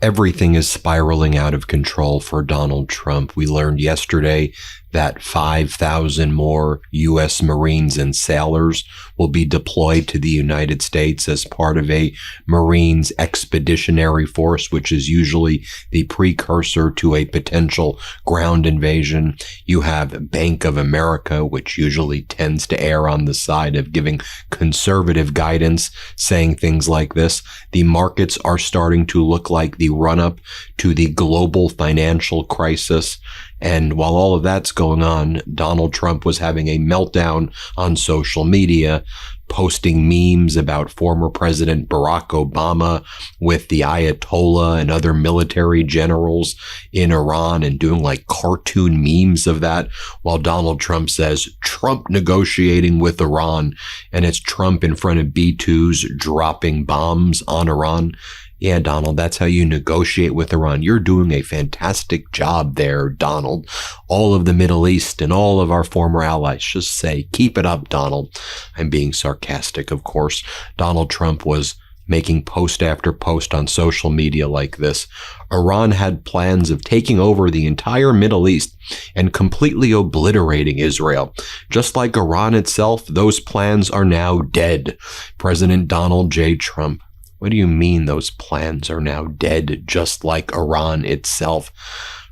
Everything is spiraling out of control for Donald Trump. We learned yesterday that 5,000 more U.S. Marines and sailors will be deployed to the United States as part of a Marines Expeditionary Force, which is usually the precursor to a potential ground invasion. You have Bank of America, which usually tends to err on the side of giving conservative guidance, saying things like this. The markets are starting to look like the run-up to the global financial crisis. And while all of that's going on, Donald Trump was having a meltdown on social media, posting memes about former President Barack Obama with the Ayatollah and other military generals in Iran and doing like cartoon memes of that, while Donald Trump says Trump negotiating with Iran, and it's Trump in front of B-2s dropping bombs on Iran. Yeah, Donald, that's how you negotiate with Iran. You're doing a fantastic job there, Donald. All of the Middle East and all of our former allies just say, keep it up, Donald. I'm being sarcastic, of course. Donald Trump was making post after post on social media like this. Iran had plans of taking over the entire Middle East and completely obliterating Israel. Just like Iran itself, those plans are now dead. President Donald J. Trump. What do you mean those plans are now dead, just like Iran itself?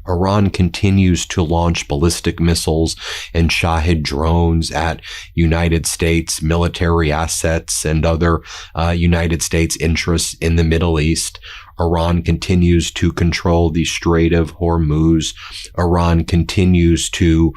Iran continues to launch ballistic missiles and Shahed drones at United States military assets and other United States interests in the Middle East. Iran continues to control the Strait of Hormuz. Iran continues to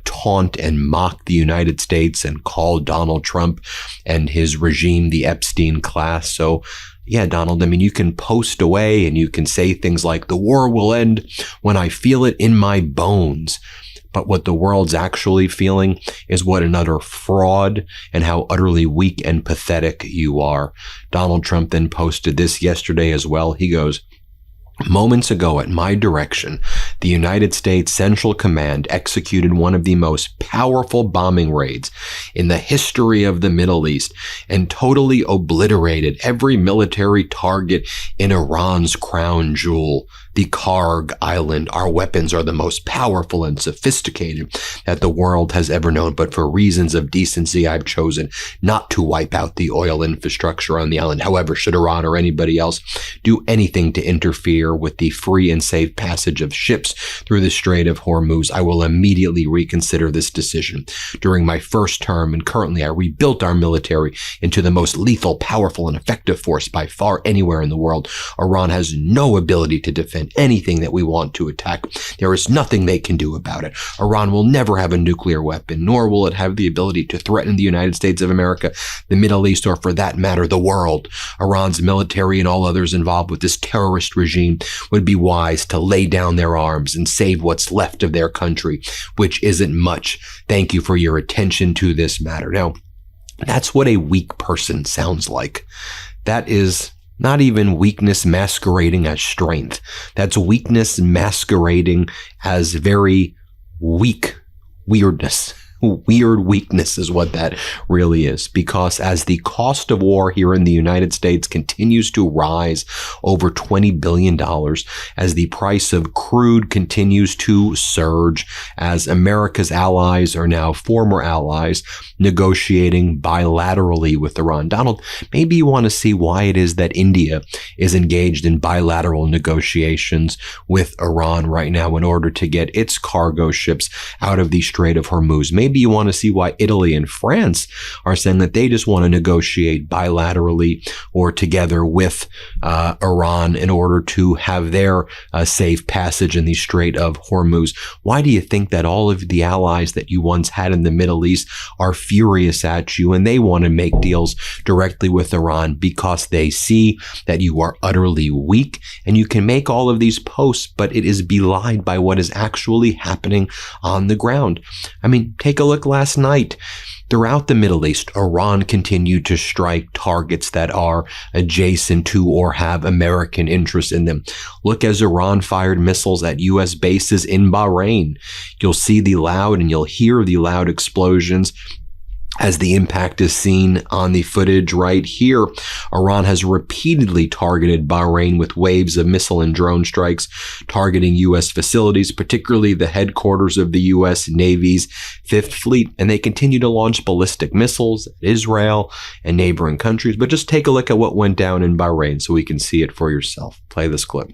taunt and mock the United States and call Donald Trump and his regime the Epstein class. So, yeah, Donald, I mean, you can post away and you can say things like, the war will end when I feel it in my bones. But what the world's actually feeling is what an utter fraud and how utterly weak and pathetic you are. Donald Trump then posted this yesterday as well. He goes, moments ago, at my direction, the United States Central Command executed one of the most powerful bombing raids in the history of the Middle East and totally obliterated every military target in Iran's crown jewel, the Karg Island. Our weapons are the most powerful and sophisticated that the world has ever known, but for reasons of decency, I've chosen not to wipe out the oil infrastructure on the island. However, should Iran or anybody else do anything to interfere with the free and safe passage of ships through the Strait of Hormuz, I will immediately reconsider this decision. During my first term and currently, I rebuilt our military into the most lethal, powerful, and effective force by far anywhere in the world. Iran has no ability to defend anything that we want to attack. There is nothing they can do about it. Iran will never have a nuclear weapon, nor will it have the ability to threaten the United States of America, the Middle East, or for that matter, the world. Iran's military and all others involved with this terrorist regime would be wise to lay down their arms and save what's left of their country, which isn't much. Thank you for your attention to this matter. Now, that's what a weak person sounds like. That is not even weakness masquerading as strength. That's weakness masquerading as very weak weirdness. Weird weakness is what that really is, because as the cost of war here in the United States continues to rise over $20 billion, as the price of crude continues to surge, as America's allies are now former allies negotiating bilaterally with Iran. Donald, maybe you want to see why it is that India is engaged in bilateral negotiations with Iran right now in order to get its cargo ships out of the Strait of Hormuz. Maybe you want to see why Italy and France are saying that they just want to negotiate bilaterally or together with Iran in order to have their safe passage in the Strait of Hormuz. Why do you think that all of the allies that you once had in the Middle East are furious at you and they want to make deals directly with Iran? Because they see that you are utterly weak and you can make all of these posts, but it is belied by what is actually happening on the ground. I mean, take a look last night. Throughout the Middle East, Iran continued to strike targets that are adjacent to or have American interests in them. Look as Iran fired missiles at U.S. bases in Bahrain. You'll see the loud and you'll hear the loud explosions as the impact is seen on the footage right here. Iran has repeatedly targeted Bahrain with waves of missile and drone strikes, targeting U.S. facilities, particularly the headquarters of the U.S. Navy's Fifth Fleet, and they continue to launch ballistic missiles at Israel and neighboring countries. But just take a look at what went down in Bahrain so we can see it for yourself. Play this clip.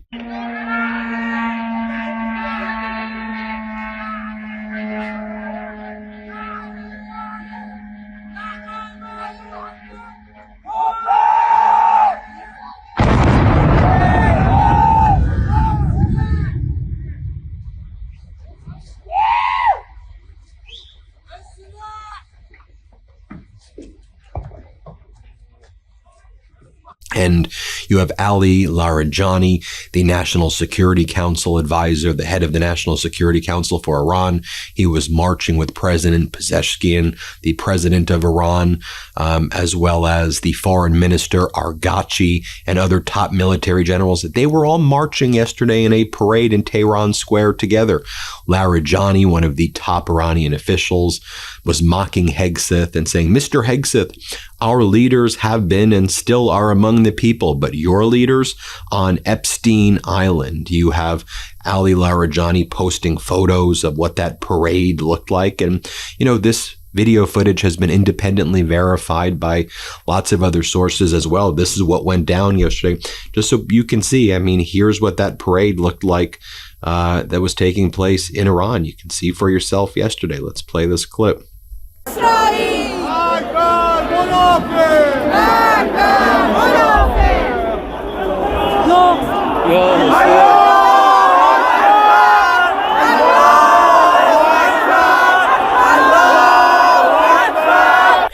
And you have Ali Larijani, the National Security Council advisor, the head of the National Security Council for Iran. He was marching with President Pezeshkian, the president of Iran, as well as the foreign minister Arghachi and other top military generals. They were all marching yesterday in a parade in Tehran Square together. Larijani, one of the top Iranian officials, was mocking Hegseth and saying, "Mr. Hegseth, our leaders have been and still are among the people, but your leaders on Epstein Island." You have Ali Larijani posting photos of what that parade looked like. And, this video footage has been independently verified by lots of other sources as well. This is what went down yesterday. Just so you can see, here's what that parade looked like that was taking place in Iran. You can see for yourself yesterday. Let's play this clip.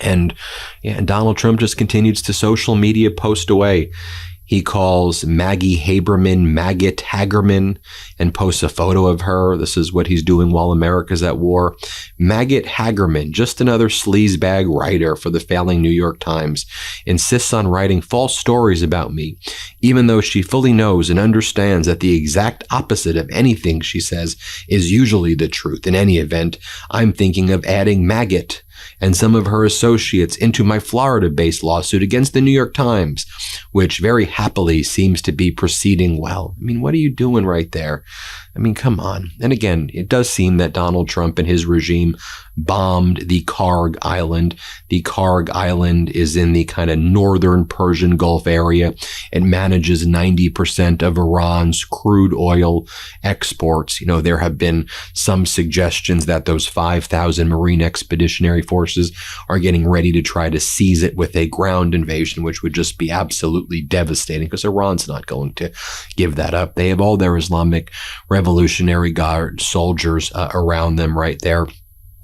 And Donald Trump just continues to social media post away. He calls Maggie Haberman Maggot Hagerman and posts a photo of her. This is what he's doing while America's at war. Maggot Hagerman, just another sleazebag writer for the failing New York Times, insists on writing false stories about me, even though she fully knows and understands that the exact opposite of anything she says is usually the truth. In any event, I'm thinking of adding Maggot and some of her associates into my Florida-based lawsuit against the New York Times, which very happily seems to be proceeding well. What are you doing right there? Come on. And again, it does seem that Donald Trump and his regime bombed the Karg Island. The Karg Island is in the kind of northern Persian Gulf area. It manages 90% of Iran's crude oil exports. There have been some suggestions that those 5,000 Marine Expeditionary Forces are getting ready to try to seize it with a ground invasion, which would just be absolutely devastating because Iran's not going to give that up. They have all their Islamic Revolutionary Guard soldiers around them right there.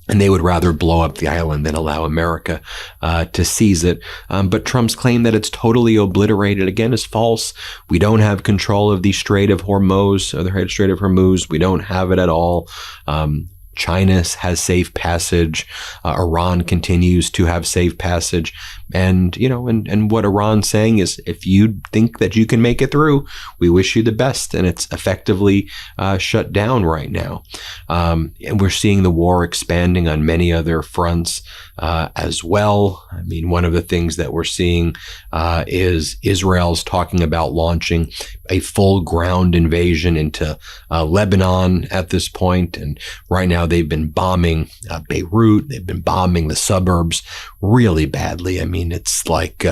And they would rather blow up the island than allow America to seize it. But Trump's claim that it's totally obliterated, again, is false. We don't have control of the Strait of Hormuz, or the Strait of Hormuz. We don't have it at all. China has safe passage. Iran continues to have safe passage. And, and what Iran's saying is, if you think that you can make it through, we wish you the best. And it's effectively shut down right now. And we're seeing the war expanding on many other fronts as well. One of the things that we're seeing is Israel's talking about launching a full ground invasion into Lebanon at this point. And right now they've been bombing Beirut. They've been bombing the suburbs really badly. It's like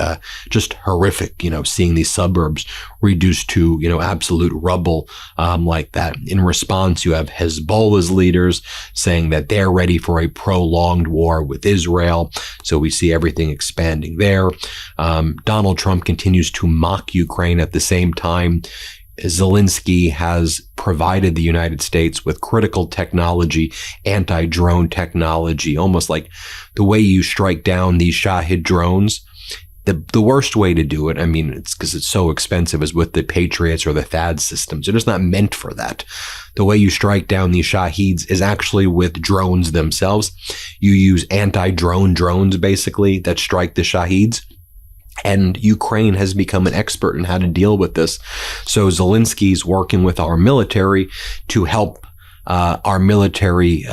just horrific, seeing these suburbs reduced to, absolute rubble like that. In response, you have Hezbollah's leaders saying that they're ready for a prolonged war with Israel. So we see everything expanding there. Donald Trump continues to mock Ukraine at the same time. Zelensky has provided the United States with critical technology, anti-drone technology, almost like the way you strike down these Shahid drones. The worst way to do it, it's because it's so expensive, is with the Patriots or the THAAD systems. They're just not meant for that. The way you strike down these Shahids is actually with drones themselves. You use anti-drone drones, basically, that strike the Shahids. And Ukraine has become an expert in how to deal with this. So Zelensky's working with our military to help our military,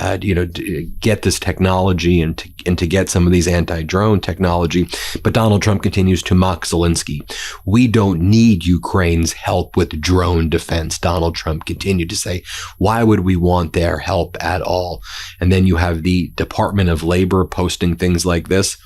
get this technology and to get some of these anti-drone technology. But Donald Trump continues to mock Zelensky. We don't need Ukraine's help with drone defense. Donald Trump continued to say, why would we want their help at all? And then you have the Department of Labor posting things like this.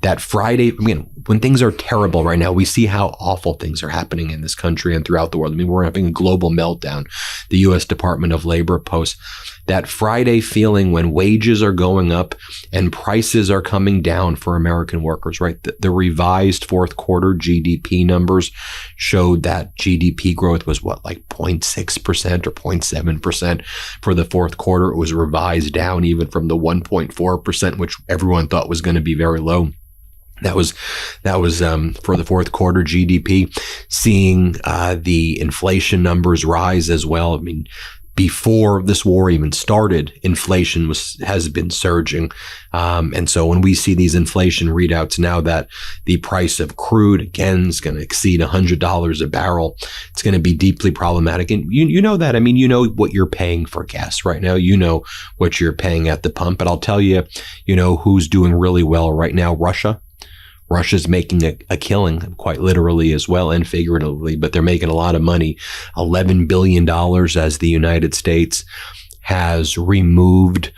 That Friday, when things are terrible right now, we see how awful things are happening in this country and throughout the world. We're having a global meltdown. The U.S. Department of Labor posts that Friday feeling when wages are going up and prices are coming down for American workers, right? The revised fourth quarter GDP numbers showed that GDP growth was like 0.6% or 0.7% for the fourth quarter. It was revised down even from the 1.4%, which everyone thought was going to be very low. That was for the fourth quarter GDP, seeing the inflation numbers rise as well. Before this war even started, inflation has been surging. And so when we see these inflation readouts now that the price of crude again is going to exceed $100 a barrel, it's going to be deeply problematic. And you know that. You know what you're paying for gas right now. You know what you're paying at the pump. But I'll tell you, who's doing really well right now? Russia. Russia's making a killing, quite literally as well and figuratively, but they're making a lot of money. $11 billion as the United States has removed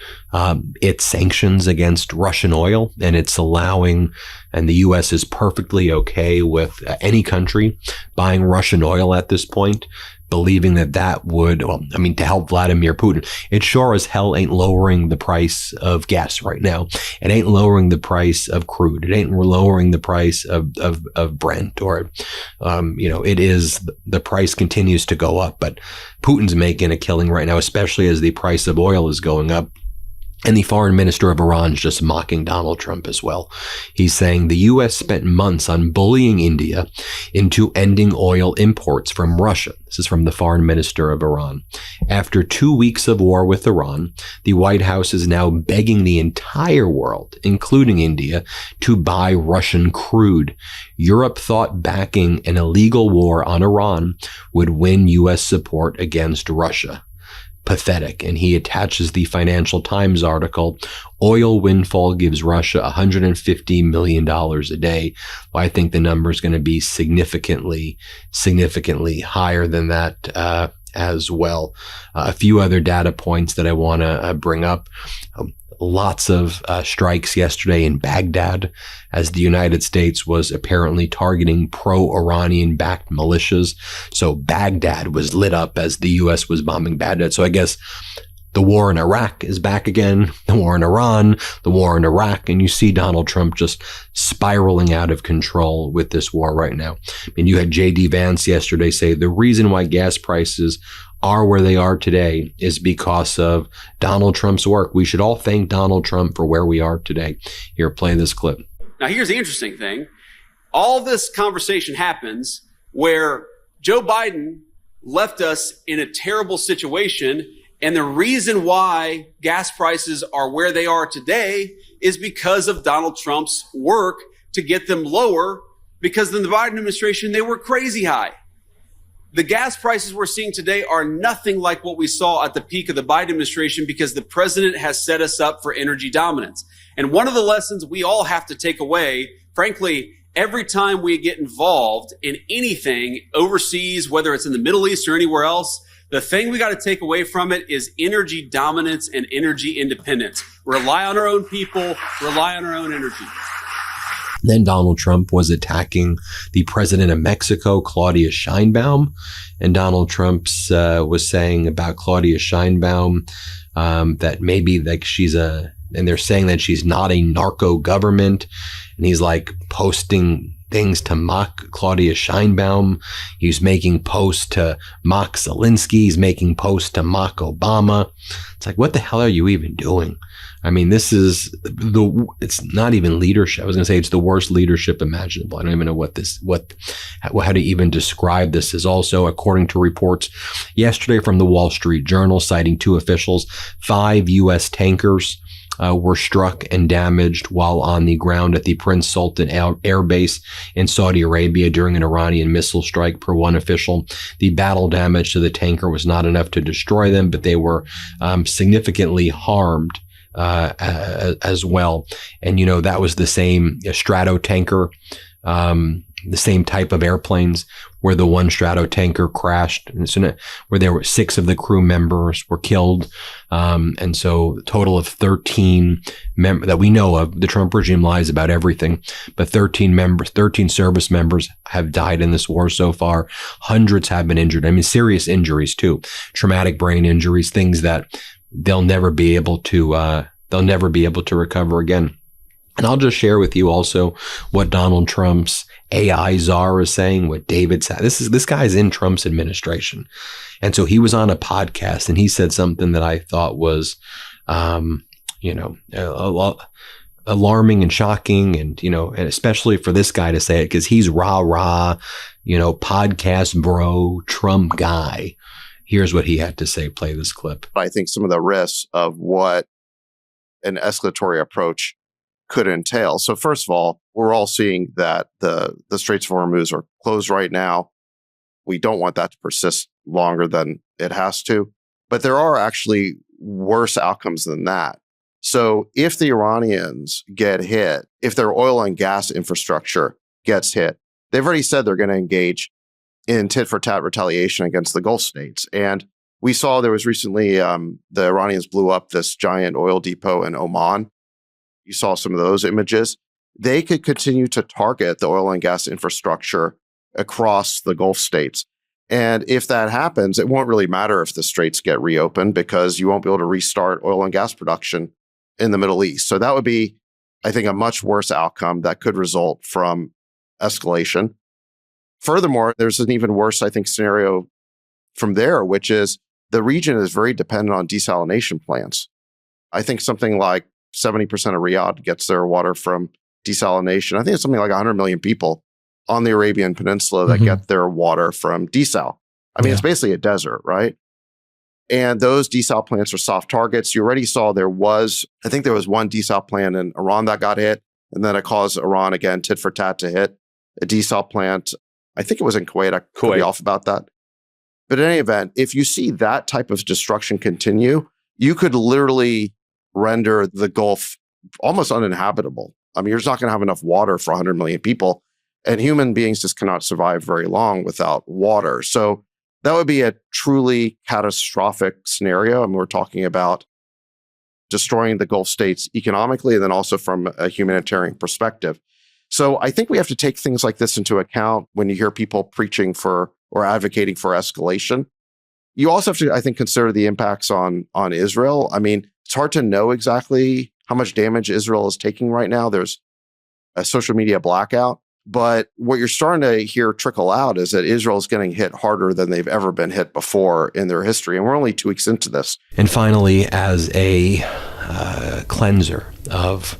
its sanctions against Russian oil, and it's allowing, and the U.S. is perfectly okay with any country buying Russian oil at this point, believing that would, to help Vladimir Putin. It sure as hell ain't lowering the price of gas right now. It ain't lowering the price of crude. It ain't lowering the price of Brent or, it is, the price continues to go up, but Putin's making a killing right now, especially as the price of oil is going up. And the foreign minister of Iran is just mocking Donald Trump as well. He's saying the U.S. spent months on bullying India into ending oil imports from Russia. This is from the foreign minister of Iran. After 2 weeks of war with Iran, the White House is now begging the entire world, including India, to buy Russian crude. Europe thought backing an illegal war on Iran would win U.S. support against Russia. Pathetic. And he attaches the Financial Times article, oil windfall gives Russia $150 million a day. Well, I think the number is going to be significantly higher than that as well. A few other data points that I want to bring up. Lots of strikes yesterday in Baghdad as the United States was apparently targeting pro-Iranian backed militias. So Baghdad was lit up as the U.S. was bombing Baghdad. So I guess the war in Iraq is back again, the war in Iran, the war in Iraq, and you see Donald Trump just spiraling out of control with this war right now. You had J.D. Vance yesterday say the reason why gas prices are where they are today is because of Donald Trump's work. We should all thank Donald Trump for where we are today. Here, play this clip. Now, here's the interesting thing. All this conversation happens where Joe Biden left us in a terrible situation. And the reason why gas prices are where they are today is because of Donald Trump's work to get them lower, because in the Biden administration, they were crazy high. The gas prices we're seeing today are nothing like what we saw at the peak of the Biden administration because the president has set us up for energy dominance. And one of the lessons we all have to take away, frankly, every time we get involved in anything overseas, whether it's in the Middle East or anywhere else, the thing we got to take away from it is energy dominance and energy independence. Rely on our own people, rely on our own energy. Then Donald Trump was attacking the president of Mexico, Claudia Sheinbaum. And Donald Trump was saying about Claudia Sheinbaum that maybe like and they're saying that she's not a narco government. And he's like posting things to mock Claudia Sheinbaum. He's making posts to mock Zelensky. He's making posts to mock Obama. It's like, what the hell are you even doing? This is it's not even leadership. I was going to say it's the worst leadership imaginable. I don't even know how to even describe this. Is also, according to reports yesterday from the Wall Street Journal, citing two officials, 5 U.S. tankers were struck and damaged while on the ground at the Prince Sultan Air Base in Saudi Arabia during an Iranian missile strike, per one official. The battle damage to the tanker was not enough to destroy them, but they were significantly harmed as well. And, that was the same Strato tanker, the same type of airplanes where the one Strato tanker crashed, where there were 6 of the crew members were killed. And so a total of 13 that we know of. The Trump regime lies about everything, but 13 service members have died in this war so far. Hundreds have been injured. I mean, serious injuries too, traumatic brain injuries, things that they'll never be able to recover again. And I'll just share with you also what Donald Trump's AI czar is saying, what David said. This guy's in Trump's administration. And so he was on a podcast and he said something that I thought was, alarming and shocking. And, and especially for this guy to say it, because he's rah-rah, podcast bro, Trump guy. Here's what he had to say. Play this clip. I think some of the risks of what an escalatory approach could entail. So first of all, we're all seeing that the Straits of Hormuz are closed right now. We don't want that to persist longer than it has to. But there are actually worse outcomes than that. So if the Iranians get hit, if their oil and gas infrastructure gets hit, they've already said they're going to engage in tit-for-tat retaliation against the Gulf states. And we saw there was recently, the Iranians blew up this giant oil depot in Oman. You saw some of those images. They could continue to target the oil and gas infrastructure across the Gulf states. And if that happens, it won't really matter if the straits get reopened because you won't be able to restart oil and gas production in the Middle East. So that would be, I think, a much worse outcome that could result from escalation. Furthermore, there's an even worse, I think, scenario from there, which is the region is very dependent on desalination plants. I think something like 70% of Riyadh gets their water from desalination. I think it's something like 100 million people on the Arabian Peninsula that get their water from desal. I mean, it's basically a desert, right? And those desal plants are soft targets. You already saw there was one desal plant in Iran that got hit, and then it caused Iran again, tit for tat, to hit a desal plant. I think it was in Kuwait. I could be off about that. But in any event, if you see that type of destruction continue, you could literally render the Gulf almost uninhabitable. I mean, you're just not going to have enough water for 100 million people. And human beings just cannot survive very long without water. So that would be a truly catastrophic scenario. And we're talking about destroying the Gulf states economically and then also from a humanitarian perspective. So I think we have to take things like this into account when you hear people preaching for or advocating for escalation. You also have to, I think, consider the impacts on Israel. I mean, it's hard to know exactly how much damage Israel is taking right now. There's a social media blackout. But what you're starting to hear trickle out is that Israel is getting hit harder than they've ever been hit before in their history. And we're only 2 weeks into this. And finally, as a cleanser of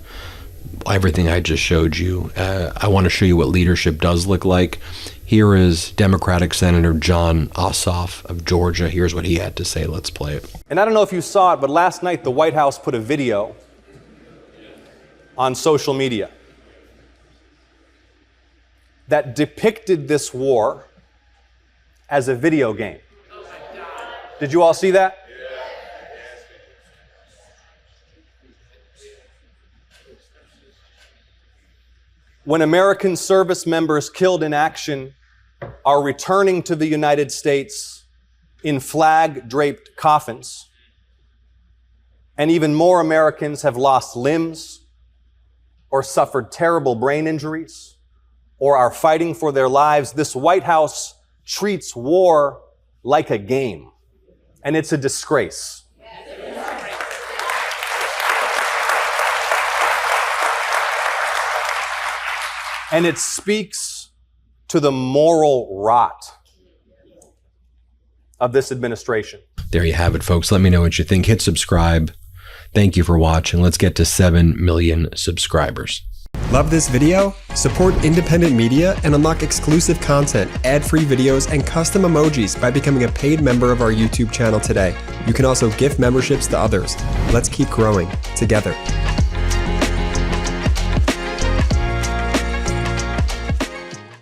everything I just showed you, I want to show you what leadership does look like. Here is Democratic Senator Jon Ossoff of Georgia. Here's what he had to say. Let's play it. And I don't know if you saw it, but last night the White House put a video on social media that depicted this war as a video game. Did you all see that? When American service members killed in action are returning to the United States in flag-draped coffins, and even more Americans have lost limbs or suffered terrible brain injuries, or are fighting for their lives, this White House treats war like a game. And it's a disgrace. And it speaks to the moral rot of this administration. There you have it, folks. Let me know what you think. Hit subscribe. Thank you for watching. Let's get to 7 million subscribers. Love this video? Support independent media and unlock exclusive content, ad-free videos, and custom emojis by becoming a paid member of our YouTube channel today. You can also gift memberships to others. Let's keep growing together.